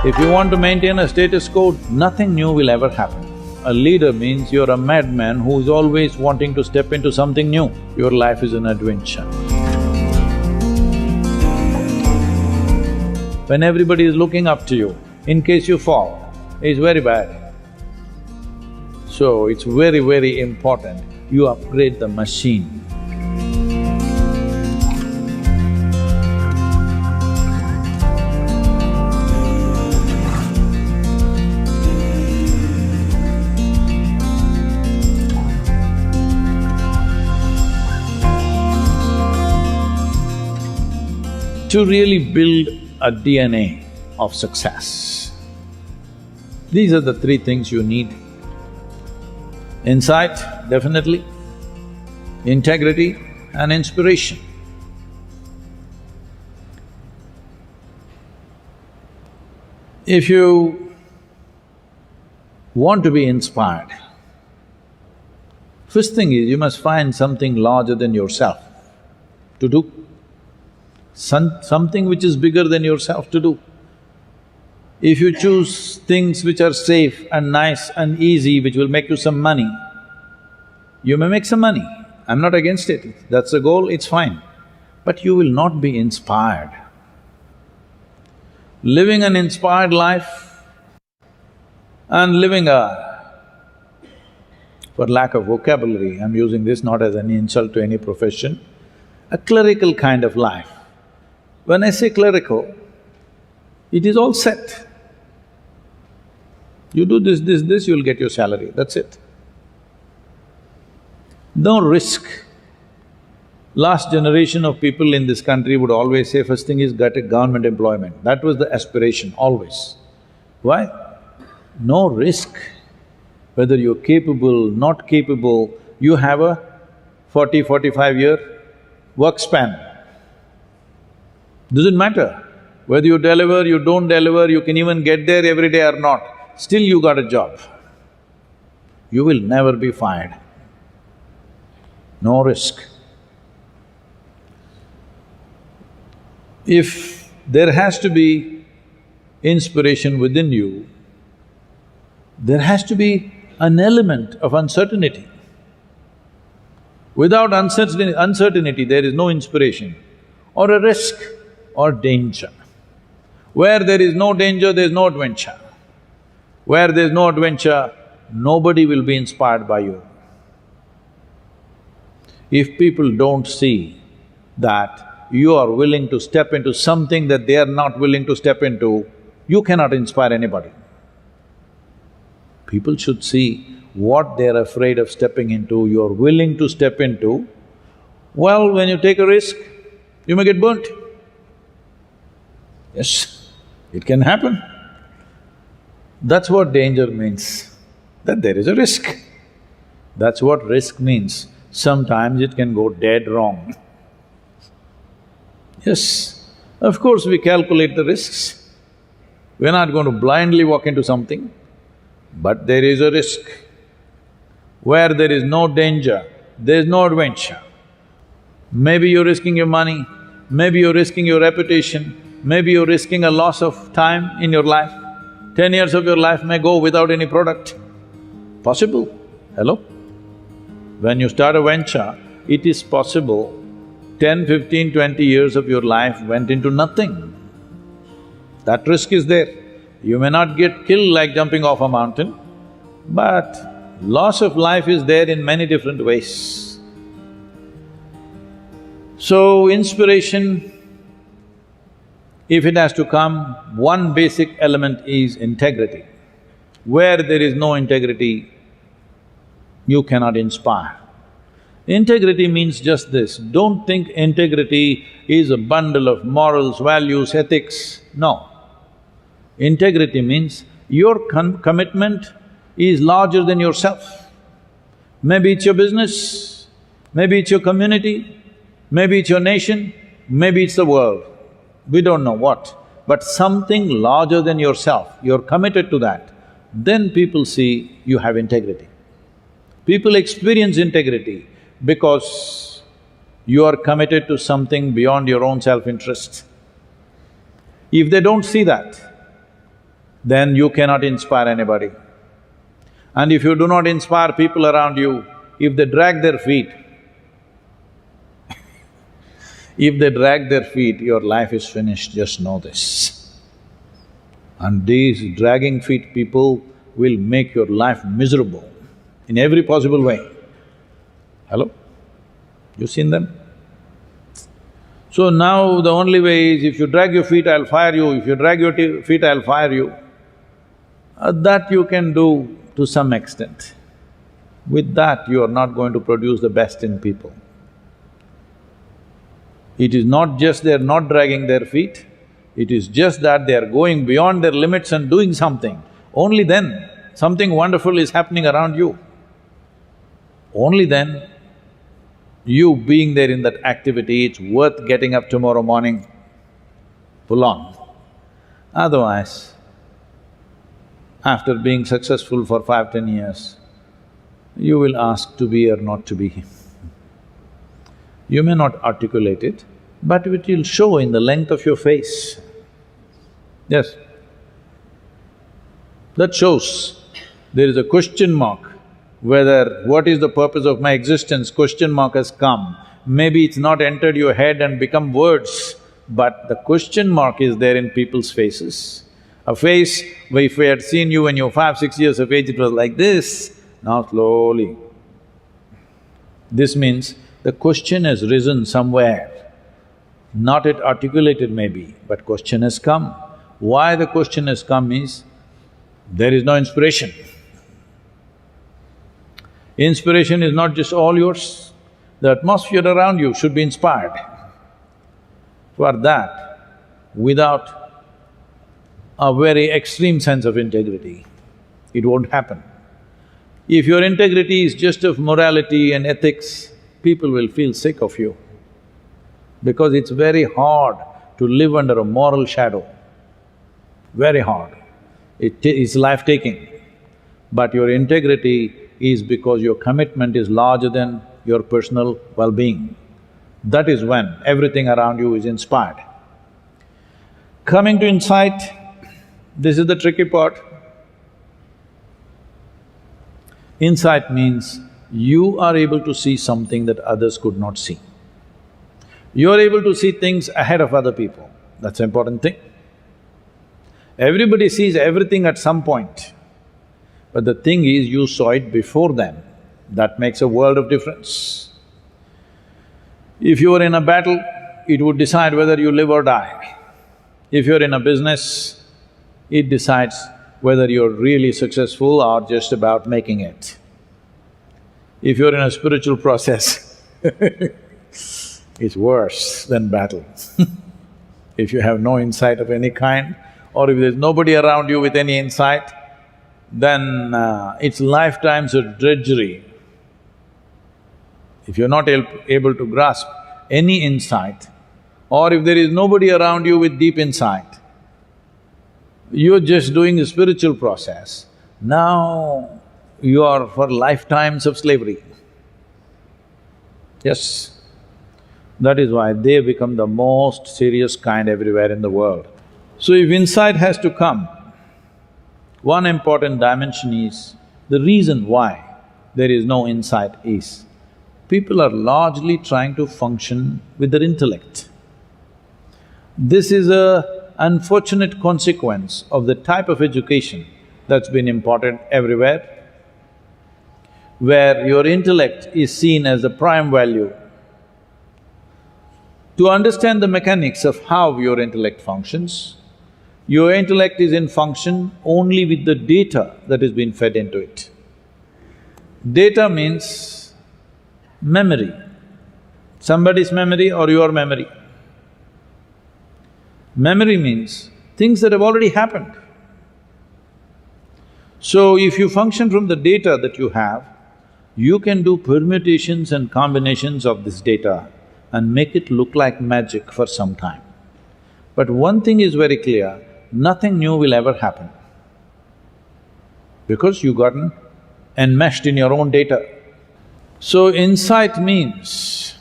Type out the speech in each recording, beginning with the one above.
If you want to maintain a status quo, nothing new will ever happen. A leader means you're a madman who is always wanting to step into something new. Your life is an adventure. When everybody is looking up to you, in case you fall, it's very bad. So it's very, very important you upgrade the machine. To really build a DNA of success, these are the three things you need. Insight, definitely, integrity and inspiration. If you want to be inspired, first thing is you must find something larger than yourself to do. Something which is bigger than yourself to do. If you choose things which are safe and nice and easy, which will make you some money, you may make some money. I'm not against it, that's the goal, it's fine. But you will not be inspired. Living an inspired life and living for lack of vocabulary, I'm using this not as any insult to any profession, a clerical kind of life. When I say clerical, it is all set. You do this, you'll get your salary, that's it. No risk. Last generation of people in this country would always say, first thing is get a government employment. That was the aspiration, always. Why? No risk. Whether you're capable, not capable, you have a 40-45-year work span. Doesn't matter whether you deliver, you don't deliver, you can even get there every day or not, still you got a job. You will never be fired. No risk. If there has to be inspiration within you, there has to be an element of uncertainty. Without uncertainty, there is no inspiration or a risk or danger. Where there is no danger, there is no adventure. Where there is no adventure, nobody will be inspired by you. If people don't see that you are willing to step into something that they are not willing to step into, you cannot inspire anybody. People should see what they're afraid of stepping into, you're willing to step into. Well, when you take a risk, you may get burnt. Yes, it can happen. That's what danger means, that there is a risk. That's what risk means. Sometimes it can go dead wrong. Yes, of course we calculate the risks. We're not going to blindly walk into something, but there is a risk. Where there is no danger, there is no adventure. Maybe you're risking your money, maybe you're risking your reputation, maybe you're risking a loss of time in your life. 10 years of your life may go without any product. Possible, hello? When you start a venture, it is possible 10, 15, 20 years of your life went into nothing. That risk is there. You may not get killed like jumping off a mountain, but loss of life is there in many different ways. So, inspiration, if it has to come, one basic element is integrity. Where there is no integrity, you cannot inspire. Integrity means just this, don't think integrity is a bundle of morals, values, ethics, no. Integrity means your commitment is larger than yourself. Maybe it's your business, maybe it's your community, maybe it's your nation, maybe it's the world. We don't know what, but something larger than yourself, you're committed to that, then people see you have integrity. People experience integrity because you are committed to something beyond your own self-interest. If they don't see that, then you cannot inspire anybody. And if you do not inspire people around you, if they drag their feet, if they drag their feet, your life is finished, just know this. And these dragging feet people will make your life miserable in every possible way. Hello? You seen them? So now the only way is, if you drag your feet, I'll fire you, if you drag your feet, I'll fire you. That you can do to some extent. With that, you are not going to produce the best in people. It is not just they're not dragging their feet, it is just that they are going beyond their limits and doing something. Only then, something wonderful is happening around you. Only then, you being there in that activity, it's worth getting up tomorrow morning, full on. Otherwise, after being successful for 5–10 years, you will ask to be or not to be. You may not articulate it, but it will show in the length of your face. Yes. That shows there is a question mark, whether what is the purpose of my existence, question mark has come. Maybe it's not entered your head and become words, but the question mark is there in people's faces. A face, if we had seen you when you were 5–6 years of age, it was like this, now slowly. This means the question has risen somewhere, not yet articulated maybe, but question has come. Why the question has come is, there is no inspiration. Inspiration is not just all yours, the atmosphere around you should be inspired. For that, without a very extreme sense of integrity, it won't happen. If your integrity is just of morality and ethics, people will feel sick of you, because it's very hard to live under a moral shadow, very hard. It is life-taking. But your integrity is because your commitment is larger than your personal well-being. That is when everything around you is inspired. Coming to insight, this is the tricky part. Insight means you are able to see something that others could not see. You are able to see things ahead of other people, that's the important thing. Everybody sees everything at some point, but the thing is, you saw it before them. That makes a world of difference. If you are in a battle, it would decide whether you live or die. If you're in a business, it decides whether you're really successful or just about making it. If you're in a spiritual process, it's worse than battle. If you have no insight of any kind, or if there's nobody around you with any insight, then it's lifetimes of drudgery. If you're not able to grasp any insight, or if there is nobody around you with deep insight, you're just doing a spiritual process, now you are for lifetimes of slavery. Yes, that is why they become the most serious kind everywhere in the world. So if insight has to come, one important dimension is, the reason why there is no insight is, people are largely trying to function with their intellect. This is an unfortunate consequence of the type of education that's been imparted everywhere, where your intellect is seen as the prime value. To understand the mechanics of how your intellect functions, your intellect is in function only with the data that is being fed into it. Data means memory, somebody's memory or your memory. Memory means things that have already happened. So if you function from the data that you have, you can do permutations and combinations of this data and make it look like magic for some time. But one thing is very clear, nothing new will ever happen, because you've gotten enmeshed in your own data. So insight means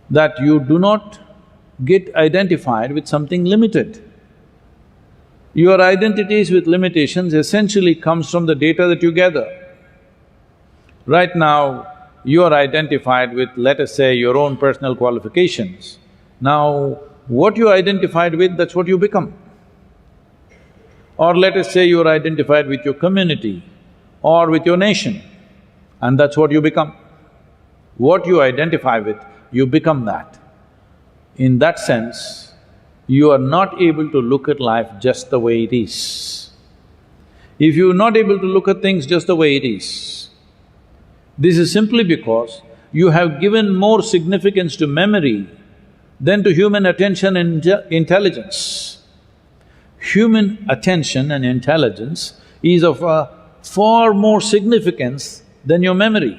that you do not get identified with something limited. Your identities with limitations essentially comes from the data that you gather. Right now, you are identified with, let us say, your own personal qualifications. Now, what you identified with, that's what you become. Or let us say you are identified with your community or with your nation, and that's what you become. What you identify with, you become that. In that sense, you are not able to look at life just the way it is. If you're not able to look at things just the way it is, this is simply because you have given more significance to memory than to human attention and intelligence. Human attention and intelligence is of far more significance than your memory.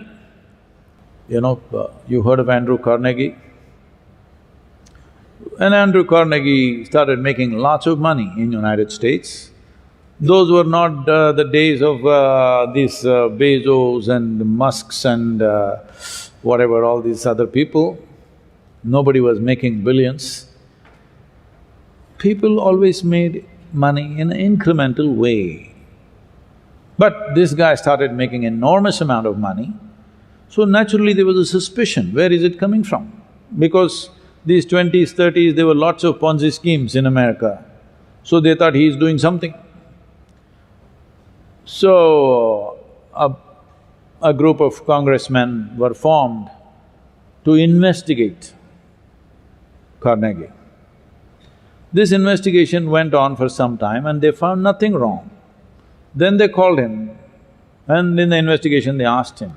You heard of Andrew Carnegie? When Andrew Carnegie started making lots of money in United States, those were not the days of these Bezos and Musks and whatever, all these other people. Nobody was making billions. People always made money in an incremental way. But this guy started making enormous amount of money, so naturally there was a suspicion, where is it coming from? Because these 20s, 30s, there were lots of Ponzi schemes in America, so they thought he's doing something. So, a group of congressmen were formed to investigate Carnegie. This investigation went on for some time and they found nothing wrong. Then they called him and in the investigation they asked him,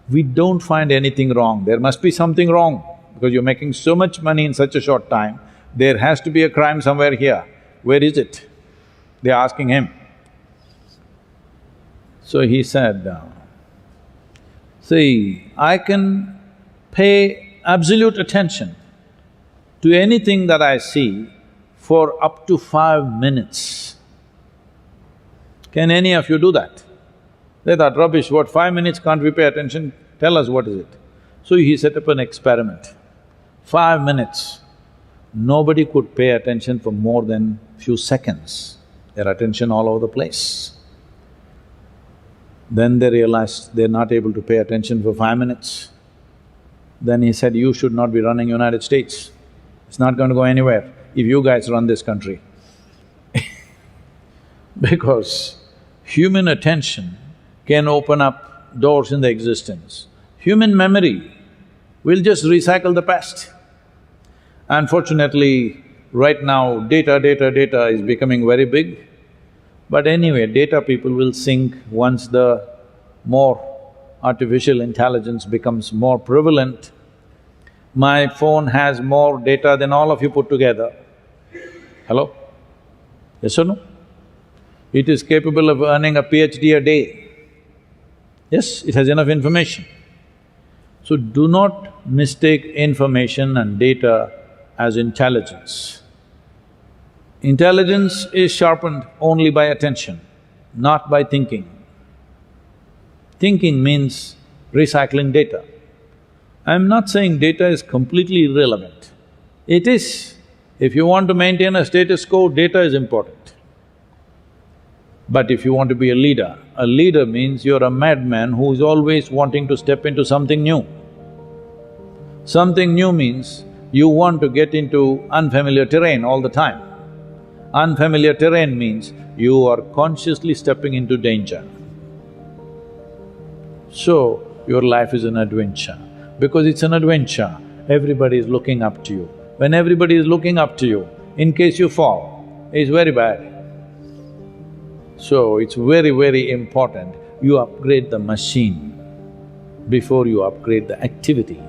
"We don't find anything wrong, there must be something wrong because you're making so much money in such a short time, there has to be a crime somewhere here. Where is it?" They're asking him. So he said, "See, I can pay absolute attention to anything that I see for up to 5 minutes. Can any of you do that?" They thought, "Rubbish, what, 5 minutes can't we pay attention? Tell us what is it." So he set up an experiment. 5 minutes, nobody could pay attention for more than few seconds, their attention all over the place. Then they realized they're not able to pay attention for 5 minutes. Then he said, "You should not be running United States. It's not going to go anywhere if you guys run this country." Because human attention can open up doors in the existence. Human memory will just recycle the past. Unfortunately, right now data is becoming very big. But anyway, data people will sink once the more artificial intelligence becomes more prevalent. My phone has more data than all of you put together. Hello? Yes or no? It is capable of earning a PhD a day. Yes, it has enough information. So do not mistake information and data as intelligence. Intelligence is sharpened only by attention, not by thinking. Thinking means recycling data. I'm not saying data is completely irrelevant. It is. If you want to maintain a status quo, data is important. But if you want to be a leader means you're a madman who is always wanting to step into something new. Something new means you want to get into unfamiliar terrain all the time. Unfamiliar terrain means you are consciously stepping into danger. So, your life is an adventure. Because it's an adventure, everybody is looking up to you. When everybody is looking up to you, in case you fall, it's very bad. So, it's very important you upgrade the machine before you upgrade the activity.